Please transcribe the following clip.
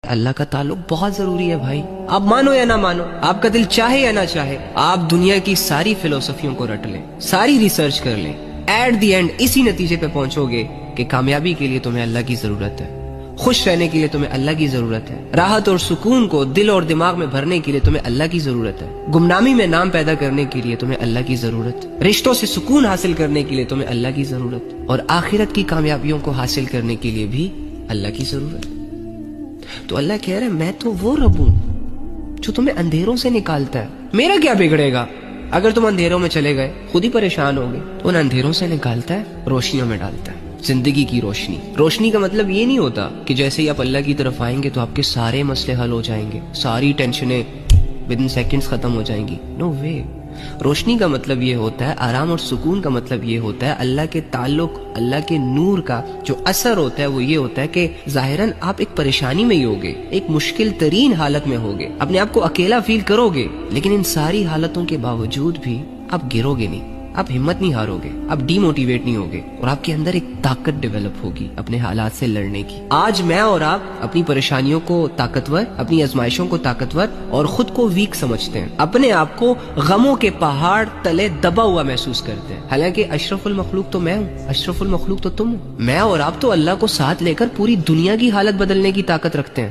اللہ کا تعلق بہت ضروری ہے بھائی، آپ مانو یا نہ مانو، آپ کا دل چاہے یا نہ چاہے، آپ دنیا کی ساری فلسفیوں کو رٹ لیں، ساری ریسرچ کر لیں، ایٹ دی اینڈ اسی نتیجے پہ پہنچو گے کہ کامیابی کے لیے تمہیں اللہ کی ضرورت ہے، خوش رہنے کے لیے تمہیں اللہ کی ضرورت ہے، راحت اور سکون کو دل اور دماغ میں بھرنے کے لیے تمہیں اللہ کی ضرورت ہے، گمنامی میں نام پیدا کرنے کے لیے تمہیں اللہ کی ضرورت، رشتوں سے سکون حاصل کرنے کے لیے تمہیں اللہ کی ضرورت، اور آخرت کی کامیابیوں کو حاصل کرنے کے لیے بھی اللہ کی ضرورت۔ تو اللہ کہہ رہا ہے میں تو وہ رب ہوں جو تمہیں اندھیروں سے نکالتا ہے، میرا کیا بگڑے گا اگر تم اندھیروں میں چلے گئے، خود ہی پریشان ہوگے، تو ان اندھیروں سے نکالتا ہے، روشنیوں میں ڈالتا ہے، زندگی کی روشنی۔ روشنی کا مطلب یہ نہیں ہوتا کہ جیسے ہی آپ اللہ کی طرف آئیں گے تو آپ کے سارے مسئلے حل ہو جائیں گے، ساری ٹینشنیں ودن سیکنڈز ختم ہو جائیں گی، نو وے۔ روشنی کا مطلب یہ ہوتا ہے، آرام اور سکون کا مطلب یہ ہوتا ہے، اللہ کے تعلق، اللہ کے نور کا جو اثر ہوتا ہے وہ یہ ہوتا ہے کہ ظاہراً آپ ایک پریشانی میں ہی ہوگے، ایک مشکل ترین حالت میں ہوگے، اپنے آپ کو اکیلا فیل کرو گے، لیکن ان ساری حالتوں کے باوجود بھی آپ گرو گے نہیں، آپ ہمت نہیں ہارو گے، آپ ڈی موٹیویٹ نہیں ہوگے، اور آپ کے اندر ایک طاقت ڈیولپ ہوگی اپنے حالات سے لڑنے کی۔ آج میں اور آپ اپنی پریشانیوں کو طاقتور، اپنی آزمائشوں کو طاقتور اور خود کو ویک سمجھتے ہیں، اپنے آپ کو غموں کے پہاڑ تلے دبا ہوا محسوس کرتے ہیں، حالانکہ اشرف المخلوق تو میں ہوں، اشرف المخلوق تو تم ہو۔ میں اور آپ تو اللہ کو ساتھ لے کر پوری دنیا کی حالت بدلنے کی طاقت رکھتے ہیں۔